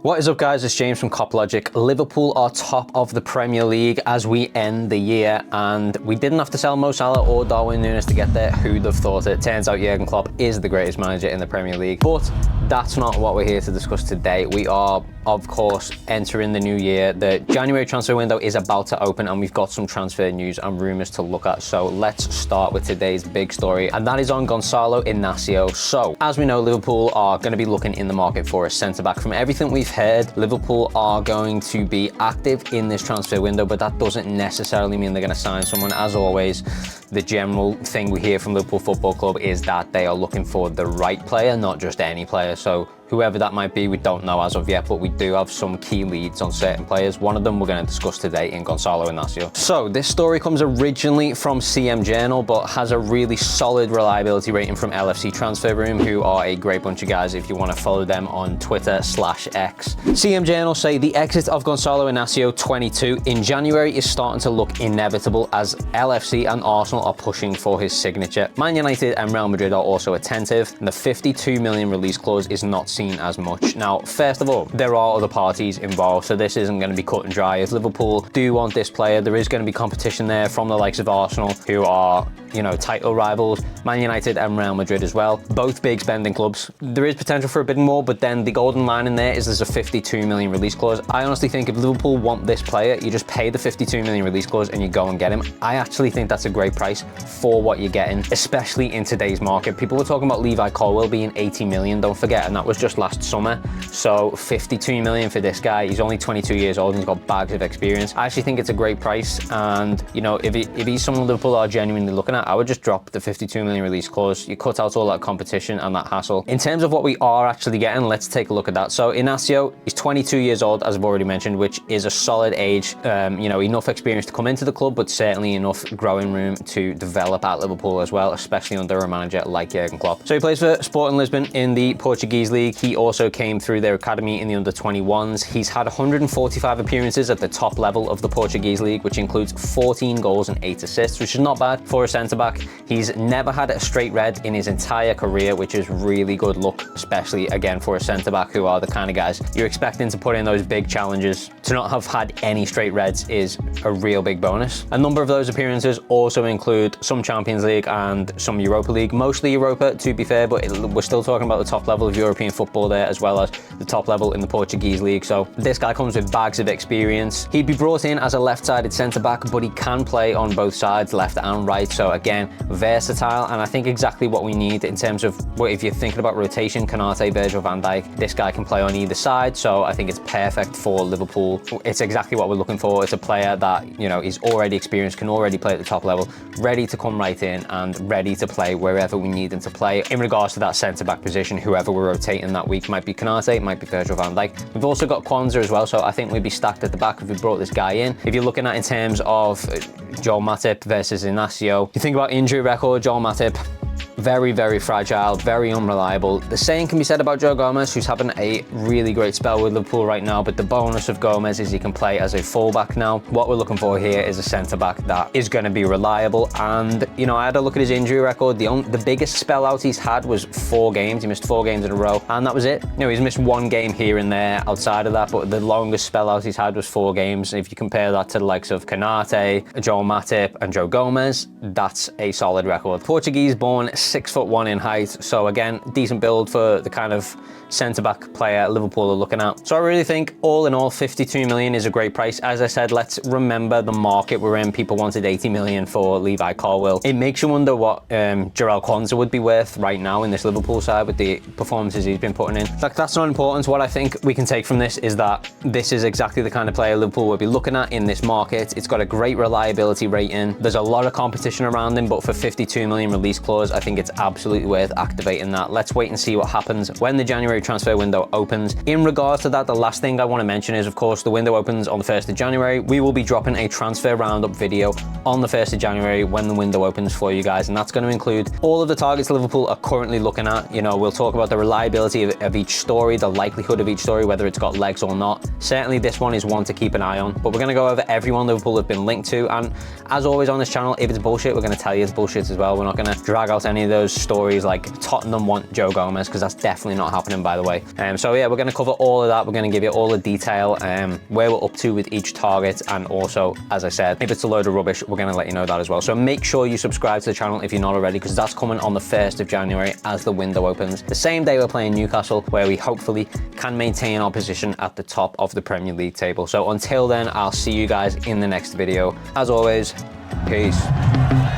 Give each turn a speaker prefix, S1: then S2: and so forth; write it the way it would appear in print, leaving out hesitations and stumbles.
S1: What is up, guys? It's James from CopLogic. Liverpool are top of the Premier League as we end the year, and we didn't have to sell Mo Salah or Darwin Núñez to get there. Who'd have thought it? Turns out Jurgen Klopp is the greatest manager in the Premier League. But that's not what we're here to discuss today. We are, of course, entering the new year. The January transfer window is about to open, and we've got some transfer news and rumours to look at. So let's start with today's big story, and that is on Goncalo Inacio. So, as we know, Liverpool are going to be looking in the market for a centre-back. From everything we've heard, Liverpool are going to be active in this transfer window, but that doesn't necessarily mean they're going to sign someone. As always, the general thing we hear from Liverpool Football Club is that they are looking for the right player, not just any player. So whoever that might be, we don't know as of yet, but we do have some key leads on certain players. One of them we're going to discuss today in Goncalo Inacio. So this story comes originally from CMJornal, but has a really solid reliability rating from LFC Transfer Room, who are a great bunch of guys if you want to follow them on Twitter/X. CMJornal say the exit of Goncalo Inacio, 22, in January is starting to look inevitable as LFC and Arsenal are pushing for his signature. Man United and Real Madrid are also attentive, and the 52 million release clause is not seen as much. Now, first of all, there are other parties involved, so this isn't going to be cut and dry. If Liverpool do want this player, there is going to be competition there from the likes of Arsenal, who are, you know, title rivals, Man United and Real Madrid as well. Both big spending clubs. There is potential for a bit more, but then the golden line in there is there's a 52 million release clause. I honestly think if Liverpool want this player, you just pay the 52 million release clause and you go and get him. I actually think that's a great price for what you're getting, especially in today's market. People were talking about Levi Colwill being 80 million, don't forget, and that was just last summer. So 52 million for this guy. He's only 22 years old and he's got bags of experience. I actually think it's a great price, and you know, if he's someone Liverpool are genuinely looking at, I would just drop the 52 million release clause. You cut out all that competition and that hassle. In terms of what we are actually getting, let's take a look at that. So Inacio is 22 years old, as I've already mentioned, which is a solid age. You know, enough experience to come into the club, but certainly enough growing room to develop at Liverpool as well, especially under a manager like Jurgen Klopp. So he plays for Sporting Lisbon in the Portuguese league. He also came through their academy in the under-21s. He's had 145 appearances at the top level of the Portuguese league, which includes 14 goals and 8 assists, which is not bad for a centre-back. He's never had a straight red in his entire career, which is really good luck, especially again for a centre-back, who are the kind of guys you're expecting to put in those big challenges. To not have had any straight reds is a real big bonus. A number of those appearances also include some Champions League and some Europa League, mostly Europa to be fair, but we're still talking about the top level of European football there, as well as the top level in the Portuguese league. So this guy comes with bags of experience. He'd be brought in as a left-sided centre-back, but he can play on both sides, left and right. So again, versatile, and I think exactly what we need in terms of, well, if you're thinking about rotation, Konate, Virgil van Dijk, this guy can play on either side. So I think it's perfect for Liverpool. It's exactly what we're looking for. It's a player that, you know, is already experienced, can already play at the top level, ready to come right in and ready to play wherever we need him to play. In regards to that centre-back position, whoever we're rotating that week, might be Konate, might be Virgil van Dijk. We've also got Kwanzaa as well, so I think we'd be stacked at the back if we brought this guy in. If you're looking at in terms of Joel Matip versus Inacio, you think about injury record, Joel Matip, very, very fragile, very unreliable. The same can be said about Joe Gomez, who's having a really great spell with Liverpool right now, but the bonus of Gomez is he can play as a fullback now. What we're looking for here is a centre-back that is going to be reliable, and, you know, I had a look at his injury record. The biggest spell out he's had was 4 games. He missed 4 games in a row, and that was it. You know, he's missed 1 game here and there outside of that, but the longest spell out he's had was 4 games. If you compare that to the likes of Konate, Joel Matip, and Joe Gomez, that's a solid record. Portuguese born, 6'1" in height, so again, decent build for the kind of centre-back player Liverpool are looking at. So I really think, all in all, 52 million is a great price. As I said, let's remember the market we're in. People wanted 80 million for Levi Colwill. It makes you wonder what Jarell Kwanzaa would be worth right now in this Liverpool side with the performances he's been putting in. Like, that's not important. What I think we can take from this is that this is exactly the kind of player Liverpool will be looking at in this market. It's got a great reliability rating. There's a lot of competition around him, but for 52 million release clause, I think it's absolutely worth activating that. Let's wait and see what happens when the January transfer window opens. In regards to that, the last thing I want to mention is, of course, the window opens on the 1st of January. We will be dropping a transfer roundup video on the 1st of January when the window opens for you guys, and that's going to include all of the targets Liverpool are currently looking at. You know, we'll talk about the reliability of each story, the likelihood of each story, whether it's got legs or not. Certainly this one is one to keep an eye on, but we're going to go over everyone Liverpool have been linked to, and as always on this channel, if it's bullshit, we're going to tell you it's bullshit as well. We're not going to drag out any any of those stories like Tottenham want Joe Gomez, because that's definitely not happening, by the way. So yeah, we're going to cover all of that. We're going to give you all the detail, where we're up to with each target, and also, as I said, if it's a load of rubbish, we're going to let you know that as well. So make sure you subscribe to the channel if you're not already, because that's coming on the 1st of January as the window opens. The same day we're playing Newcastle, where we hopefully can maintain our position at the top of the Premier League table. So until then, I'll see you guys in the next video. As always, peace.